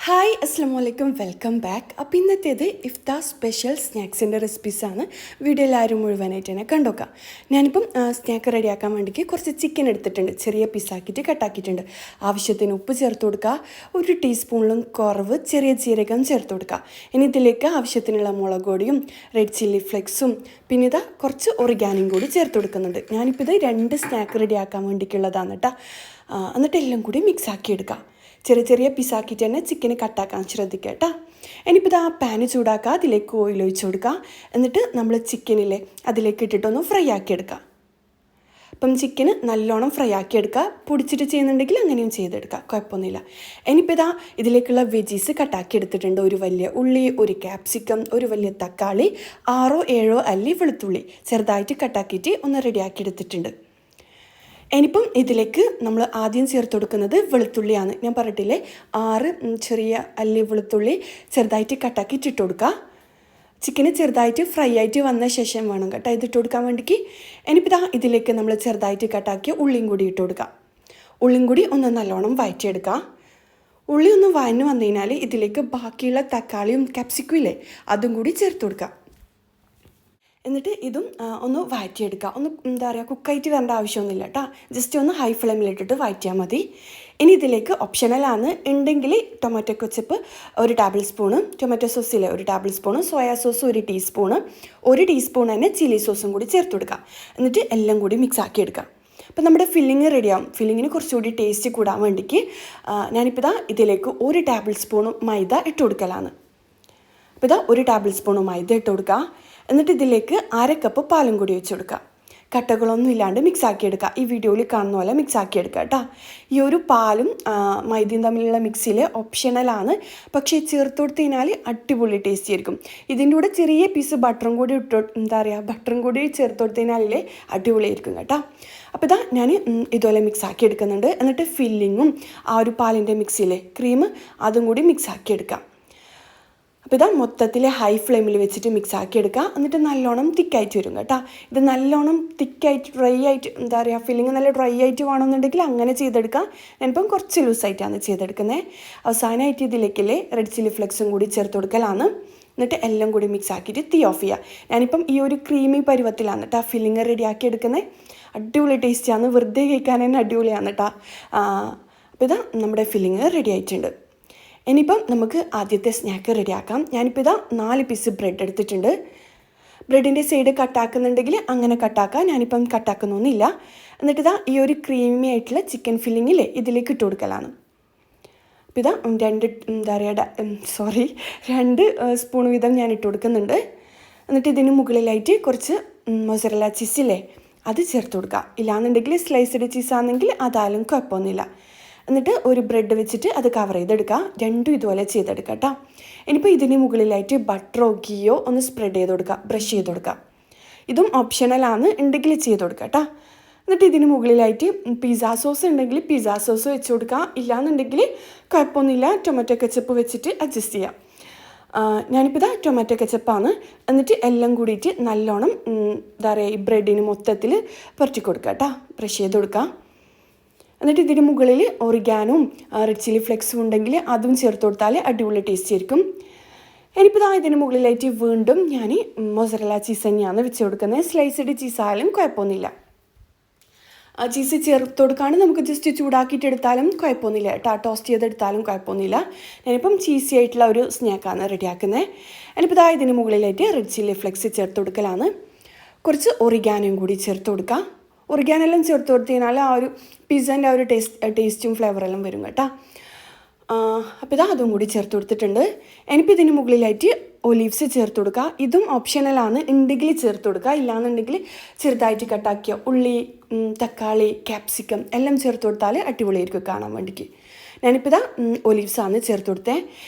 Hi അസ്സലാമു അലൈക്കും welcome back. അപ്പോൾ ഇന്നത്തേത് ഇഫ്താർ സ്പെഷ്യൽ സ്നാക്സിൻ്റെ റെസിപ്പീസാണ്. വീഡിയോ എല്ലാവരും മുഴുവനായിട്ട് തന്നെ കണ്ടോക്കാം. ഞാനിപ്പം സ്നാക്ക് റെഡിയാക്കാൻ വേണ്ടിയിട്ട് കുറച്ച് ചിക്കൻ എടുത്തിട്ടുണ്ട്. ചെറിയ പീസാക്കിയിട്ട് കട്ടാക്കിയിട്ടുണ്ട്. ആവശ്യത്തിന് ഉപ്പ് ചേർത്ത് കൊടുക്കുക. 1 ടീസ്പൂണിലും കുറവ് ചെറിയ ജീരകം ചേർത്ത് കൊടുക്കുക. ഇനി ഇതിലേക്ക് ആവശ്യത്തിനുള്ള മുളക് പൊടിയും റെഡ് ചില്ലി ഫ്ലെക്സും പിന്നെ ഇതാ കുറച്ച് ഒറിഗാനും കൂടി ചേർത്ത് കൊടുക്കുന്നുണ്ട്. ഞാനിപ്പോൾ ഇത് 2 സ്നാക്ക് റെഡിയാക്കാൻ വേണ്ടിയിട്ടുള്ളതാണ് കേട്ടോ. എന്നിട്ട് എല്ലാം കൂടി മിക്സ് ആക്കി എടുക്കുക. ചെറിയ പീസാക്കിയിട്ട് തന്നെ ചിക്കന് കട്ടാക്കാൻ ശ്രദ്ധിക്കുക കേട്ടോ. ഇനിയിപ്പോൾ ഇത് ആ പാന് ചൂടാക്കുക, അതിലേക്ക് ഓയിൽ ഒഴിച്ച് കൊടുക്കുക. എന്നിട്ട് നമ്മൾ ചിക്കനിലെ അതിലേക്ക് ഇട്ടിട്ടൊന്ന് ഫ്രൈ ആക്കി എടുക്കുക. അപ്പം ചിക്കന് നല്ലോണം ഫ്രൈ ആക്കി എടുക്കുക. പൊടിച്ചിട്ട് ചെയ്യുന്നുണ്ടെങ്കിൽ അങ്ങനെയും ചെയ്തെടുക്കുക, കുഴപ്പമൊന്നുമില്ല. ഇനിയിപ്പോൾ ഇതാ ഇതിലേക്കുള്ള വെജീസ് കട്ടാക്കി എടുത്തിട്ടുണ്ട്. ഒരു വലിയ ഉള്ളി, ഒരു ക്യാപ്സിക്കം, ഒരു വലിയ തക്കാളി, 6-7 അല്ലി വെളുത്തുള്ളി ചെറുതായിട്ട് കട്ടാക്കിയിട്ട് ഒന്ന് റെഡിയാക്കി എടുത്തിട്ടുണ്ട്. ഇനിയിപ്പം ഇതിലേക്ക് നമ്മൾ ആദ്യം ചേർത്ത് കൊടുക്കുന്നത് വെളുത്തുള്ളിയാണ്. ഞാൻ പറഞ്ഞിട്ടില്ലേ 6 ചെറിയ അല്ലി വെളുത്തുള്ളി ചെറുതായിട്ട് കട്ടാക്കിയിട്ട് ഇട്ട് കൊടുക്കുക. ചിക്കന് ചെറുതായിട്ട് ഫ്രൈ ആയിട്ട് വന്ന ശേഷം വേണം കേട്ടോ ഇതിട്ട് കൊടുക്കാൻ വേണ്ടിക്ക്. ഇനിയിപ്പോൾ ഇതാ ഇതിലേക്ക് നമ്മൾ ചെറുതായിട്ട് കട്ടാക്കിയ ഉള്ളിയും കൂടി ഇട്ട് കൊടുക്കുക. ഉള്ളിയും കൂടി ഒന്ന് നല്ലോണം വഴറ്റിയെടുക്കുക. ഉള്ളി ഒന്ന് വഴന്ന് വന്നു കഴിഞ്ഞാൽ ഇതിലേക്ക് ബാക്കിയുള്ള തക്കാളിയും ക്യാപ്സിക്കും ഇല്ലേ അതും കൂടി ചേർത്ത് കൊടുക്കുക. എന്നിട്ട് ഇതും ഒന്ന് വഴറ്റിയെടുക്കുക. ഒന്ന് എന്താ പറയുക, കുക്കായിട്ട് വരേണ്ട ആവശ്യമൊന്നുമില്ല കേട്ടോ. ജസ്റ്റ് ഒന്ന് ഹൈ ഫ്ലെയിമിലിട്ടിട്ട് വഴറ്റിയാൽ മതി. ഇനി ഇതിലേക്ക് ഓപ്ഷണലാണ് ഉണ്ടെങ്കിൽ tomato ketchup 1 tablespoon, tomato സോസിലെ 1 tablespoon, soya sauce 1 teaspoon, 1 teaspoon തന്നെ ചില്ലി സോസും കൂടി ചേർത്ത് കൊടുക്കുക. എന്നിട്ട് എല്ലാം കൂടി മിക്സ് ആക്കി എടുക്കുക. അപ്പോൾ നമ്മുടെ ഫില്ലിങ് റെഡിയാവും. ഫില്ലിങ്ങിന് കുറച്ചുകൂടി ടേസ്റ്റ് കൂടാൻ വേണ്ടിക്ക് ഞാനിപ്പോൾ ഇതാ ഇതിലേക്ക് 1 ടേബിൾ സ്പൂണ് മൈദ ഇട്ട് കൊടുക്കലാണ്. അപ്പോൾ ഇതാ 1 ടേബിൾ സ്പൂണ് മൈദ ഇട്ട് കൊടുക്കുക. എന്നിട്ട് ഇതിലേക്ക് 1/2 കപ്പ് പാലും കൂടി വെച്ച് കൊടുക്കുക. കട്ടകളൊന്നും ഇല്ലാണ്ട് മിക്സ് ആക്കി എടുക്കുക. ഈ വീഡിയോയിൽ കാണുന്ന പോലെ മിക്സ് ആക്കി എടുക്കുക കേട്ടോ. ഈ ഒരു പാലും മൈദയും തമ്മിലുള്ള മിക്സിൽ ഓപ്ഷണലാണ്, പക്ഷേ ചേർത്ത് കൊടുത്ത് കഴിഞ്ഞാൽ അടിപൊളി ടേസ്റ്റി ആയിരിക്കും. ഇതിൻ്റെ കൂടെ ചെറിയ പീസ് ബട്ടറും കൂടി ബട്ടറും കൂടി ചേർത്ത് കൊടുത്ത് കഴിഞ്ഞാലേ അടിപൊളിയായിരിക്കും കേട്ടോ. അപ്പോൾ ഇതാ ഞാൻ ഇതുപോലെ മിക്സ് ആക്കി എടുക്കുന്നുണ്ട്. എന്നിട്ട് ഫില്ലിങ്ങും ആ ഒരു പാലിൻ്റെ മിക്സിയിലെ ക്രീം അതും കൂടി മിക്സ് ആക്കി എടുക്കാം. അപ്പോൾ ഇതാ മൊത്തത്തിൽ ഹൈ ഫ്ലെയിമിൽ വെച്ചിട്ട് മിക്സ് ആക്കി എടുക്കുക. എന്നിട്ട് നല്ലോണം തിക്കായിട്ട് വരും കേട്ടോ. ഇത് നല്ലോണം തിക്കായിട്ട് ഡ്രൈ ആയിട്ട് എന്താ പറയുക, ഫില്ലിങ് നല്ല ഡ്രൈ ആയിട്ട് വേണമെന്നുണ്ടെങ്കിൽ അങ്ങനെ ചെയ്തെടുക്കാം. ഞാനിപ്പം കുറച്ച് ലൂസായിട്ടാണ് ചെയ്തെടുക്കുന്നത്. അവസാനമായിട്ട് ഇതിലേക്കല്ലേ റെഡ് ചില്ലി ഫ്ലെക്സും കൂടി ചേർത്ത് കൊടുക്കലാണ്. എന്നിട്ട് എല്ലാം കൂടി മിക്സ് ആക്കിയിട്ട് തീ ഓഫ് ചെയ്യുക. ഞാനിപ്പം ഈ ഒരു ക്രീമി പരുവത്തിലാണ് കേട്ടോ ഫില്ലിങ് റെഡി ആക്കി എടുക്കുന്നത്. അടിപൊളി ടേസ്റ്റിയാണ്, വെറുതെ കഴിക്കാൻ തന്നെ അടിപൊളിയാണ് കേട്ടോ. അപ്പോൾ ഇതാ നമ്മുടെ ഫില്ലിങ് റെഡി ആയിട്ടുണ്ട്. ഇനിയിപ്പം നമുക്ക് ആദ്യത്തെ സ്നാക്ക് റെഡിയാക്കാം. ഞാനിപ്പോൾ ഇതാ 4 പീസ് ബ്രെഡ് എടുത്തിട്ടുണ്ട്. ബ്രെഡിൻ്റെ സൈഡ് കട്ടാക്കുന്നുണ്ടെങ്കിൽ അങ്ങനെ കട്ടാക്കാം. ഞാനിപ്പം കട്ടാക്കുന്നൊന്നുമില്ല. എന്നിട്ട് ഇതാ ഈ ഒരു ക്രീമി ആയിട്ടുള്ള ചിക്കൻ ഫില്ലിങ്ങില്ലേ ഇതിലേക്ക് ഇട്ട് കൊടുക്കലാണ്. അപ്പോൾ ഇതാ 2 സ്പൂൺ വീതം ഞാൻ ഇട്ട് കൊടുക്കുന്നുണ്ട്. എന്നിട്ട് ഇതിന് മുകളിലായിട്ട് കുറച്ച് മൊസറല്ല ചീസില്ലേ അത് ചേർത്ത് കൊടുക്കുക. ഇല്ലാന്നുണ്ടെങ്കിൽ സ്ലൈസ്ഡ് ചീസാണെങ്കിൽ അതായാലും കുഴപ്പമൊന്നുമില്ല. എന്നിട്ട് ഒരു ബ്രെഡ് വെച്ചിട്ട് അത് കവർ ചെയ്തെടുക്കുക. രണ്ടും ഇതുപോലെ ചെയ്തെടുക്കുക കേട്ടോ. ഇനിയിപ്പോൾ ഇതിന് മുകളിലായിട്ട് ബട്ടറോ ഗീയോ ഒന്ന് സ്പ്രെഡ് ചെയ്ത് കൊടുക്കുക, ബ്രഷ് ചെയ്ത് കൊടുക്കുക. ഇതും ഓപ്ഷണലാണ്, ഉണ്ടെങ്കിൽ ചെയ്ത് കൊടുക്കുക കേട്ടോ. എന്നിട്ട് ഇതിന് മുകളിലായിട്ട് പിസ്സ സോസ് ഉണ്ടെങ്കിൽ പിസ്സ സോസ് വെച്ച് കൊടുക്കുക. ഇല്ലയെന്നുണ്ടെങ്കിൽ കുഴപ്പമൊന്നുമില്ല, ടൊമാറ്റോ കെച്ചപ്പ് വെച്ചിട്ട് അഡ്ജസ്റ്റ് ചെയ്യാം. ഞാനിപ്പോൾ ഇതാ ടൊമാറ്റോ കെച്ചപ്പാണ്. എന്നിട്ട് എല്ലാം കൂടിയിട്ട് നല്ലോണം എന്താ പറയുക ഈ ബ്രെഡിന് മൊത്തത്തിൽ പുരട്ടി കൊടുക്കുക കേട്ടോ, ബ്രഷ് ചെയ്ത് കൊടുക്കുക. എന്നിട്ട് ഇതിന് മുകളിൽ ഒറിഗാനും റെഡ് ചില്ലി ഫ്ലെക്സും ഉണ്ടെങ്കിൽ അതും ചേർത്ത് കൊടുത്താൽ അടിപൊളി ടേസ്റ്റ് ആയിരിക്കും. ഇനിയിപ്പോൾ ഇതാ ഇതിന് മുകളിലായിട്ട് വീണ്ടും ഞാൻ മൊസറല്ല ചീസ് തന്നെയാണ് വെച്ച് കൊടുക്കുന്നത്. സ്ലൈസ്ഡ് ചീസായാലും കുഴപ്പമൊന്നുമില്ല. ചീസ് ചേർത്ത് കൊടുക്കാണ്ട് നമുക്ക് ജസ്റ്റ് ചൂടാക്കിയിട്ട് എടുത്താലും കുഴപ്പമൊന്നുമില്ല കേട്ടോ, ടോസ്റ്റ് ചെയ്തെടുത്താലും കുഴപ്പമൊന്നുമില്ല. ഞാനിപ്പം ചീസി ആയിട്ടുള്ള ഒരു സ്നാക്കാണ് റെഡിയാക്കുന്നത്. ഇനിയിപ്പോൾ ഇതാ ഇതിന് മുകളിലായിട്ട് റെഡ് ചില്ലി ഫ്ലെക്സ് ചേർത്ത് കൊടുക്കലാണ്. കുറച്ച് ഒറിഗാനും കൂടി ചേർത്ത് കൊടുക്കുക. ഒറിഗാനെല്ലാം ചേർത്ത് കൊടുത്തു കഴിഞ്ഞാൽ ആ ഒരു പിസ്സേൻ്റെ ആ ഒരു ടേസ്റ്റും ഫ്ലേവറെല്ലാം വരും കേട്ടോ. അപ്പോൾ ഇതാ അതും കൂടി ചേർത്ത് കൊടുത്തിട്ടുണ്ട്. ഇനിയിപ്പോൾ ഇതിന് മുകളിലായിട്ട് ഒലീവ്സ് ചേർത്ത് കൊടുക്കുക. ഇതും ഓപ്ഷണലാണ്, ഉണ്ടെങ്കിൽ ചേർത്ത് കൊടുക്കുക. ഇല്ലാന്നുണ്ടെങ്കിൽ ചെറുതായിട്ട് കട്ടാക്കിയ ഉള്ളി, തക്കാളി, ക്യാപ്സിക്കം എല്ലാം ചേർത്ത് കൊടുത്താൽ അടിപൊളിയായിരിക്കും കാണാൻ വേണ്ടിക്ക്. ഞാനിപ്പോൾ ഇതാ ഒലീവ്സാണ് ചേർത്ത് കൊടുത്തത്.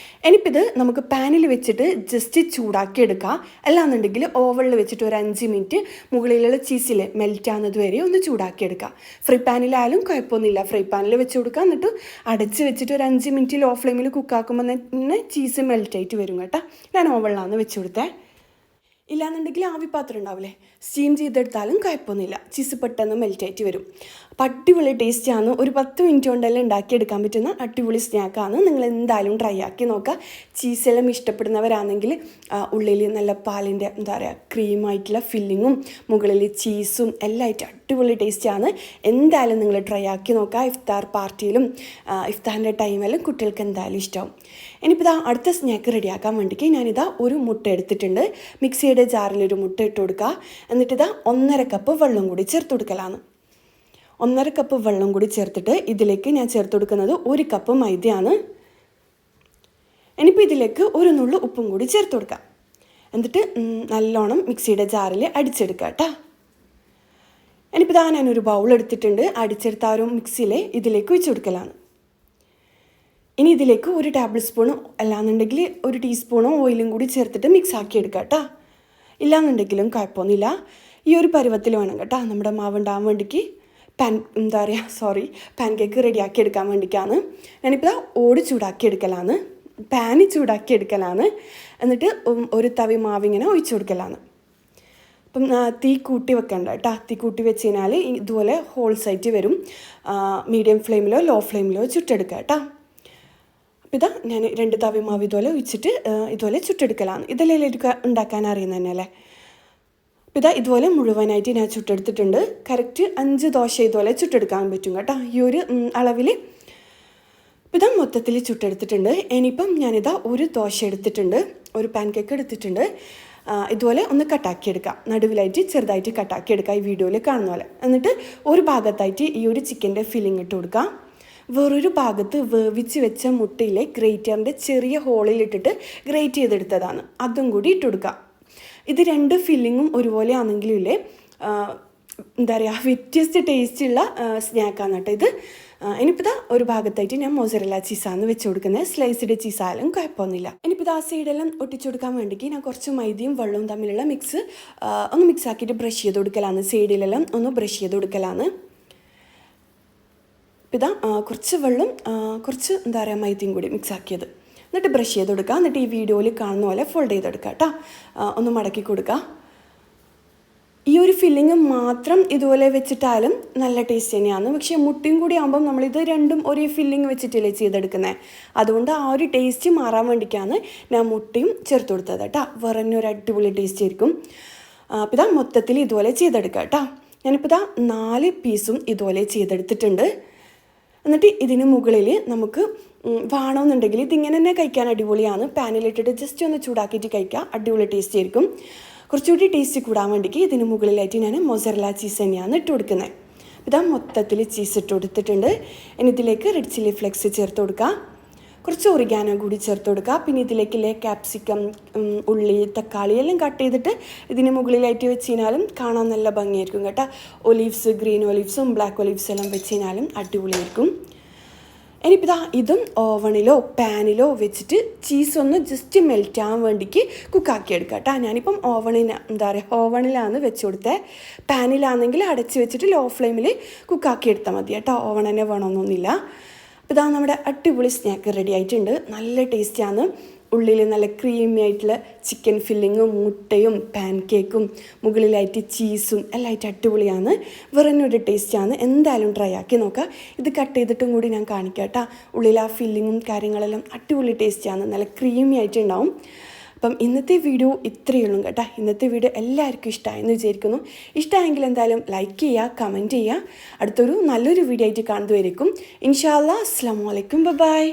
ഇനിയിപ്പോൾ ഇത് നമുക്ക് പാനിൽ വെച്ചിട്ട് ജസ്റ്റ് ചൂടാക്കി എടുക്കുക. അല്ലാന്നുണ്ടെങ്കിൽ ഓവനിൽ വെച്ചിട്ട് ഒരു 5 മിനിറ്റ് മുകളിലുള്ള ചീസിൽ മെൽറ്റ് ആകുന്നത് വരെ ഒന്ന് ചൂടാക്കി എടുക്കുക. ഫ്രൈ പാനിലായാലും കുഴപ്പമൊന്നുമില്ല, ഫ്രൈ പാനിൽ വെച്ച് കൊടുക്കുക. എന്നിട്ട് അടച്ച് വെച്ചിട്ട് ഒരു 5 മിനിറ്റ് ലോ ഫ്ലെയിമിൽ കുക്കാക്കുമ്പോൾ തന്നെ ചീസ് മെൽറ്റായിട്ട് വരും കേട്ടോ. ഞാൻ ഓവനിലാണ് വെച്ച് കൊടുത്തത്. ഇല്ലാന്നുണ്ടെങ്കിൽ ആവി പാത്രം ഉണ്ടാവില്ലേ, സ്റ്റീം ചെയ്തെടുത്താലും കുഴപ്പമൊന്നുമില്ല, ചീസ് പെട്ടെന്ന് മെൽറ്റായിട്ട് വരും. അപ്പം അടിപൊളി ടേസ്റ്റാണ്. ഒരു 10 മിനിറ്റ് കൊണ്ടെല്ലാം ഉണ്ടാക്കിയെടുക്കാൻ പറ്റുന്ന അടിപൊളി സ്നാക്കാണ്. നിങ്ങൾ എന്തായാലും ട്രൈ ആക്കി നോക്കുക. ചീസെല്ലാം ഇഷ്ടപ്പെടുന്നവരാണെങ്കിൽ ഉള്ളിൽ നല്ല പാലിൻ്റെ എന്താ പറയുക ക്രീമായിട്ടുള്ള ഫില്ലിങ്ങും മുകളിൽ ചീസും എല്ലാം ആയിട്ട് അടിപൊളി ടേസ്റ്റാണ്. എന്തായാലും നിങ്ങൾ ട്രൈ ആക്കി നോക്കുക. ഇഫ്താർ പാർട്ടിയിലും ഇഫ്താറിൻ്റെ ടൈമിലും കുട്ടികൾക്ക് എന്തായാലും ഇഷ്ടമാവും. ഇനിയിപ്പോൾ ഇതാ അടുത്ത സ്നാക്ക് റെഡിയാക്കാൻ വേണ്ടിയിട്ട് ഞാനിതാ ഒരു മുട്ട എടുത്തിട്ടുണ്ട്. മിക്സിയുടെ ജാറിലൊരു മുട്ട ഇട്ട് കൊടുക്കുക. എന്നിട്ടിതാ 1.5 കപ്പ് വെള്ളം കൂടി ചേർത്ത് കൊടുക്കലാണ്. 1.5 കപ്പ് വെള്ളം കൂടി ചേർത്തിട്ട് ഇതിലേക്ക് ഞാൻ ചേർത്ത് കൊടുക്കുന്നത് 1 കപ്പ് മൈദയാണ്. ഇനിയിപ്പോൾ ഇതിലേക്ക് ഒരു നുള്ളു ഉപ്പും കൂടി ചേർത്ത് കൊടുക്കാം. എന്നിട്ട് നല്ലോണം മിക്സിയുടെ ജാറിൽ അടിച്ചെടുക്കുക കേട്ടോ. ഇനിയിപ്പോൾ ഇതാ ഞാനൊരു ബൗൾ എടുത്തിട്ടുണ്ട്. അടിച്ചെടുത്ത ആ ഒരു മിക്സിയിൽ ഇതിലേക്ക് ഒഴിച്ച് കൊടുക്കലാണ്. ഇനി ഇതിലേക്ക് 1 ടേബിൾ സ്പൂൺ അല്ലാന്നുണ്ടെങ്കിൽ 1 ടീസ്പൂണോ ഓയിലും കൂടി ചേർത്തിട്ട് മിക്സ് ആക്കി എടുക്കുക കേട്ടോ. ഇല്ലാന്നുണ്ടെങ്കിലും കുഴപ്പമൊന്നുമില്ല. ഈ ഒരു പരുവത്തിൽ വേണം കേട്ടോ നമ്മുടെ മാവ് ഉണ്ടാകാൻ വേണ്ടിക്ക്. പാൻ കേക്ക് റെഡിയാക്കി എടുക്കാൻ വേണ്ടിയിട്ടാണ്. ഞാനിപ്പോൾ ഓട് ചൂടാക്കി എടുക്കലാണ്, പാന് ചൂടാക്കി എടുക്കലാണ്. എന്നിട്ട് ഒരു തവി മാവിങ്ങനെ ഒഴിച്ചു കൊടുക്കലാണ്. അപ്പം തീ കൂട്ടി വെക്കണ്ട കേട്ടോ. തീ കൂട്ടി വെച്ച് കഴിഞ്ഞാൽ ഇതുപോലെ ഹോൾസ് ആയിട്ട് വരും. മീഡിയം ഫ്ലെയിമിലോ ലോ ഫ്ലെയിമിലോ ചുട്ടെടുക്കുക കേട്ടോ. അപ്പോൾ ഇതാ ഞാൻ 2 തവി മാവ് ഇതുപോലെ ഒഴിച്ചിട്ട് ഇതുപോലെ ചുട്ടെടുക്കലാണ്. ഇതെല്ലാം ഉണ്ടാക്കാൻ അറിയുന്നത് തന്നെ അല്ലേ. അപ്പോൾ ഇതാ ഇതുപോലെ മുഴുവനായിട്ട് ഞാൻ ചുട്ടെടുത്തിട്ടുണ്ട്. കറക്റ്റ് 5 ദോശ ഇതുപോലെ ചുട്ടെടുക്കാൻ പറ്റും കേട്ടോ ഈ ഒരു അളവിൽ. അപ്പോൾ ഇതാ മൊത്തത്തിൽ ചുട്ടെടുത്തിട്ടുണ്ട്. ഇനിയിപ്പം ഞാനിതാ ഒരു ദോശ എടുത്തിട്ടുണ്ട്, ഒരു പാൻ കേക്ക് എടുത്തിട്ടുണ്ട്. ഇതുപോലെ ഒന്ന് കട്ടാക്കിയെടുക്കാം, നടുവിലായിട്ട് ചെറുതായിട്ട് കട്ടാക്കിയെടുക്കാം ഈ വീഡിയോയിൽ കാണുന്ന പോലെ. എന്നിട്ട് ഒരു ഭാഗത്തായിട്ട് ഈ ഒരു ചിക്കൻ്റെ ഫില്ലിങ് ഇട്ട് കൊടുക്കാം. വേറൊരു ഭാഗത്ത് വേവിച്ച് വെച്ച മുട്ടയിലെ ഗ്രേറ്ററിൻ്റെ ചെറിയ ഹോളിലിട്ടിട്ട് ഗ്രേറ്റ് ചെയ്തെടുത്തതാണ്, അതും കൂടി ഇട്ട് കൊടുക്കാം. ഇത് 2 ഫില്ലിങ്ങും ഒരുപോലെ ആണെങ്കിലും ഇല്ലേ എന്താ പറയുക വ്യത്യസ്ത ടേസ്റ്റുള്ള സ്നാക്കാണ് കേട്ടോ ഇത്. ഇനിയിപ്പോൾ ഇതാ ഒരു ഭാഗത്തായിട്ട് ഞാൻ മോസറല്ല ചീസാണ് വെച്ച് കൊടുക്കുന്നത്. സ്ലൈസ്ഡ് ചീസായാലും കുഴപ്പമൊന്നുമില്ല. ഇനിയിപ്പോൾ ആ സൈഡെല്ലാം ഒട്ടിച്ചു കൊടുക്കാൻ വേണ്ടിയിട്ട് ഞാൻ കുറച്ച് മൈദയും വെള്ളവും തമ്മിലുള്ള മിക്സ് ഒന്ന് മിക്സ് ആക്കിയിട്ട് ബ്രഷ് ചെയ്ത് കൊടുക്കലാണ്. സൈഡിലെല്ലാം ഒന്ന് ബ്രഷ് ചെയ്ത് കൊടുക്കലാണ്. അപ്പോൾ ഇതാ കുറച്ച് വെള്ളം കുറച്ച് എന്താ പറയുക മൈദയും കൂടി മിക്സ് ആക്കിയത്. എന്നിട്ട് ബ്രഷ് ചെയ്ത് കൊടുക്കുക. എന്നിട്ട് ഈ വീഡിയോയിൽ കാണുന്ന പോലെ ഫോൾഡ് ചെയ്തെടുക്കുക കേട്ടോ. ഒന്ന് മടക്കി കൊടുക്കുക. ഈ ഒരു ഫില്ലിങ് മാത്രം ഇതുപോലെ വെച്ചിട്ടാലും നല്ല ടേസ്റ്റ് തന്നെയാണ്. പക്ഷേ മുട്ടയും കൂടി ആകുമ്പം നമ്മളിത് രണ്ടും ഒരേ ഫില്ലിങ് വെച്ചിട്ടല്ലേ ചെയ്തെടുക്കുന്നത്. അതുകൊണ്ട് ആ ഒരു ടേസ്റ്റ് മാറാൻ വേണ്ടിയിട്ടാണ് ഞാൻ മുട്ടയും ചേർത്ത് കൊടുത്തത് കേട്ടോ. വേറെ തന്നെ ഒരു അടിപൊളി ടേസ്റ്റ് ആയിരിക്കും. അപ്പോൾ ഇതാ മൊത്തത്തിൽ ഇതുപോലെ ചെയ്തെടുക്കുക കേട്ടോ. ഞാനിപ്പോൾ ഇതാ 4 പീസും ഇതുപോലെ ചെയ്തെടുത്തിട്ടുണ്ട്. എന്നിട്ട് ഇതിന് മുകളിൽ നമുക്ക് വേണമെന്നുണ്ടെങ്കിൽ ഇതിങ്ങനെ തന്നെ കഴിക്കാൻ അടിപൊളിയാണ്. പാനിലിട്ടിട്ട് ജസ്റ്റ് ഒന്ന് ചൂടാക്കിയിട്ട് കഴിക്കുക, അടിപൊളി ടേസ്റ്റ് ആയിരിക്കും. കുറച്ചുകൂടി ടേസ്റ്റ് കൂടാൻ വേണ്ടിക്ക് ഇതിന് മുകളിലായിട്ട് ഞാൻ മോസറല്ല ചീസ് തന്നെയാണ് ഇട്ട് കൊടുക്കുന്നത്. ഇതാ മൊത്തത്തിൽ ചീസ് ഇട്ട് കൊടുത്തിട്ടുണ്ട്. ഇനി ഇതിലേക്ക് റെഡ് ചില്ലി ഫ്ലെക്സ് ചേർത്ത് കൊടുക്കുക. കുറച്ച് ഒറിഗാനോ കൂടി ചേർത്ത് കൊടുക്കുക. പിന്നെ ഇതിലേക്കില്ലേ ക്യാപ്സിക്കം, ഉള്ളി, തക്കാളി എല്ലാം കട്ട് ചെയ്തിട്ട് ഇതിന് മുകളിലായിട്ട് വെച്ച് കഴിഞ്ഞാലും കാണാൻ നല്ല ഭംഗിയായിരിക്കും കേട്ടോ. ഒലീവ്സ്, ഗ്രീൻ ഒലീവ്സും ബ്ലാക്ക് ഒലീവ്സ് എല്ലാം വെച്ച് കഴിഞ്ഞാലും അടിപൊളിയായിരിക്കും. ഇനിയിപ്പോൾ ഇതാ ഇതും ഓവണിലോ പാനിലോ വെച്ചിട്ട് ചീസ് ഒന്ന് ജസ്റ്റ് മെൽറ്റ് ആവാൻ വേണ്ടിക്ക് കുക്കാക്കി എടുക്കുക കേട്ടോ. ഞാനിപ്പം ഓവണിലാണ് വെച്ച് കൊടുത്തത്. പാനിലാണെങ്കിൽ അടച്ച് വെച്ചിട്ട് ലോ ഫ്ലെയിമിൽ കുക്കാക്കി എടുത്താൽ മതി കേട്ടോ. ഓവൺ തന്നെ വേണമെന്നൊന്നുമില്ല. അപ്പോൾ ഇതാ നമ്മുടെ അടിപൊളി സ്നാക്ക് റെഡി ആയിട്ടുണ്ട്. നല്ല ടേസ്റ്റാണ്. ഉള്ളിൽ നല്ല ക്രീമി ആയിട്ടുള്ള ചിക്കൻ ഫില്ലിങ്ങും മുട്ടയും പാൻ കേക്കും മുകളിലായിട്ട് ചീസും എല്ലാം ആയിട്ട് അടിപൊളിയാണ്. വേറെ ഒരു ടേസ്റ്റാണ്. എന്തായാലും ട്രൈ ആക്കി നോക്കുക. ഇത് കട്ട് ചെയ്തിട്ടും കൂടി ഞാൻ കാണിക്കാം കേട്ടോ. ഉള്ളിൽ ആ ഫില്ലിങ്ങും കാര്യങ്ങളെല്ലാം അടിപൊളി ടേസ്റ്റാണ്, നല്ല ക്രീമി ആയിട്ടുണ്ടാവും. അപ്പം ഇന്നത്തെ വീഡിയോ ഇത്രയേ ഉള്ളൂ കേട്ടോ. ഇന്നത്തെ വീഡിയോ എല്ലാവർക്കും ഇഷ്ടമായെന്ന് വിചാരിക്കുന്നു. ഇഷ്ടമായെങ്കിൽ എന്തായാലും ലൈക്ക് ചെയ്യുക, കമൻറ്റ് ചെയ്യുക. അടുത്തൊരു നല്ലൊരു വീഡിയോ ആയിട്ട് കാണുന്നതുവരേക്കും ഇൻഷാ അല്ലാഹ്. അസ്സലാമു അലൈക്കും, ബൈ.